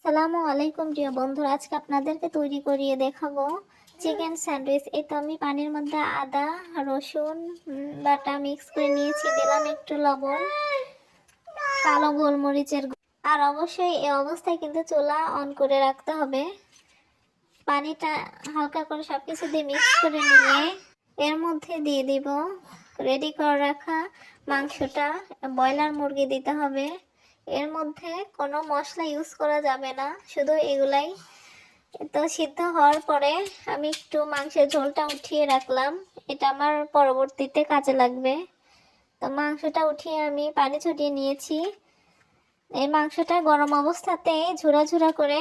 আসসালামু আলাইকুম প্রিয় বন্ধুরা, আজকে আপনাদেরকে তৈরি করিয়ে দেখাবো চিকেন স্যান্ডউইচ। এই তো আমি পানির মধ্যে আদা রসুন বাটা মিক্স করে নিয়েছি, দিলাম একটু লবণ, কালো গোলমরিচের আর অবশ্যই এই অবস্থায় কিন্তু চুলা অন করে রাখতে হবে। পানিটা হালকা করে সবকিছু দিয়ে মিক্স করে নিয়ে এর মধ্যে দিয়ে দিব রেডি করে রাখা মাংসটা। ব্রয়লার মুরগি দিতে হবে। এর মধ্যে কোনো মশলা ইউজ করা যাবে না, শুধু এগুলাই। তো সিদ্ধ হওয়ার পরে আমি একটু মাংসের ঝোলটা উঠিয়ে রাখলাম, এটা আমার পরবর্তীতে কাজে লাগবে। তো মাংসটা উঠিয়ে আমি পানি ছড়িয়ে নিয়েছি। এই মাংসটা গরম অবস্থাতেই ঝুরা ঝুরা করে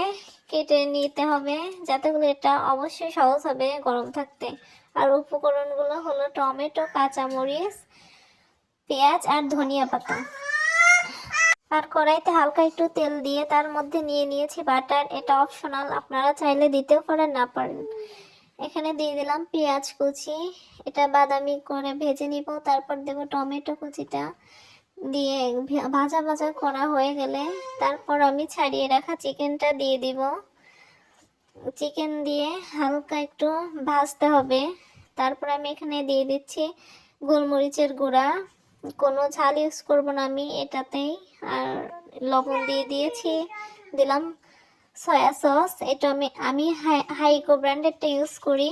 কেটে নিতে হবে, যাতে করে এটা অবশ্যই সহজ হবে গরম থাকতে। আর উপকরণগুলো হলো টমেটো, কাঁচামরিচ, পেঁয়াজ আর ধনিয়া পাতা। আর কড়াইতে হালকা একটু তেল দিয়ে তার মধ্যে নিয়ে নিয়েছি বাটার। এটা অপশনাল, আপনারা চাইলে দিতেও পারেন, না পারেন। এখানে দিয়ে দিলাম পেঁয়াজ কুচি, এটা বাদামি করে ভেজে নিব। তারপর দেব টমেটো কুচিটা, দিয়ে ভাজা ভাজা করা হয়ে গেলে তারপর আমি ছাড়িয়ে রাখা চিকেনটা দিয়ে দিব। চিকেন দিয়ে হালকা একটু ভাজতে হবে। তারপর আমি এখানে দিয়ে দিচ্ছি গোলমরিচের গুঁড়া, কোনো ঝাল ইউজ করব না আমি এটাতেই। আর লবণ দিয়ে দিয়েছি, দিলাম সয়া সস, এটা আমি হাইকো ব্র্যান্ডেরটা ইউজ করি।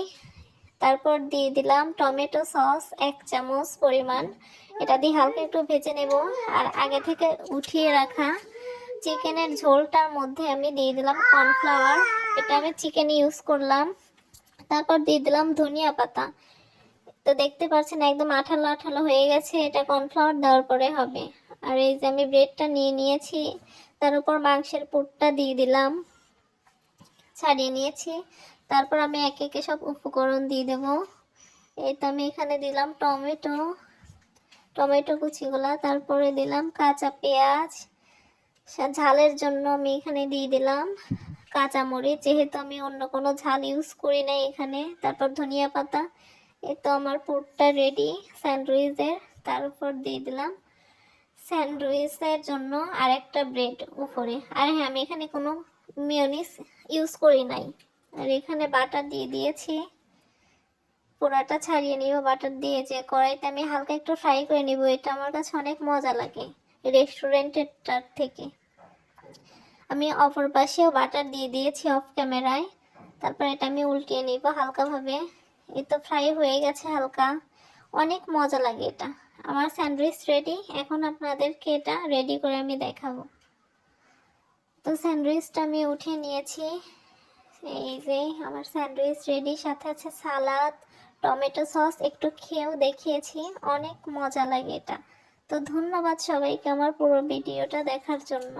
তারপর দিয়ে দিলাম টমেটো সস 1 চামচ পরিমাণ, এটা দিয়ে হালকা একটু ভেজে নেব। আর আগে থেকে উঠিয়ে রাখা চিকেনের ঝোলটার মধ্যে আমি দিয়ে দিলাম কর্নফ্লাওয়ার, এটা আমি চিকেন ইউজ করলাম। তারপর দিয়ে দিলাম ধনিয়া পাতা। তো দেখতে পাচ্ছেন একদম আঠালো আঠালো হয়ে গেছে, এটা কর্নফ্লাওয়ার দেওয়ার পরে হবে। আর এই যে আমি ব্রেডটা নিয়ে নিয়েছি, তার উপর মাংসের পুরটা দিয়ে দিলাম, ছাড়িয়ে নিয়েছি। তারপর আমি একে একে সব উপকরণ দিয়ে দেবো। এই তো আমি এখানে দিলাম টমেটো কুচিগুলা, তারপরে দিলাম কাঁচা পেঁয়াজ, ঝালের জন্য আমি এখানে দিয়ে দিলাম কাঁচামরিচ, যেহেতু আমি অন্য কোনো ঝাল ইউজ করি নাই এখানে। তারপর ধনিয়া পাতা। এই তো আমার পুরটা রেডি স্যান্ডউইচের। তার উপর দিয়ে দিলাম স্যান্ডউইচের জন্য আরেকটা ব্রেড উপরে। আর হ্যাঁ, আমি এখানে কোনো মেয়োনিজ ইউজ করি নাই। আর এখানে বাটার দিয়ে দিয়েছি, পোড়াটা ছাড়িয়ে নিব বাটার দিয়ে। যে কড়াইতে আমি হালকা একটু ফ্রাই করে নিব, এটা আমার কাছে অনেক মজা লাগে রেস্টুরেন্টেরটার থেকে। আমি অপর পাশেও বাটার দিয়ে দিয়েছি অফ ক্যামেরায়। তারপর এটা আমি উল্টিয়ে নিব হালকাভাবে। এই তো ফ্রাই হয়ে গেছে হালকা, অনেক মজা লাগে এটা। আমার স্যান্ডউইচ রেডি। এখন আপনাদেরকে এটা রেডি করে আমি দেখাবো। তো স্যান্ডউইচটা আমি উঠিয়ে নিয়েছি। এই যে আমার স্যান্ডউইচ রেডি, সাথে আছে সালাদ, টমেটো সস, একটু খেয়েও দেখিয়েছি, অনেক মজা লাগে এটা। তো ধন্যবাদ সবাইকে আমার পুরো ভিডিওটা দেখার জন্য।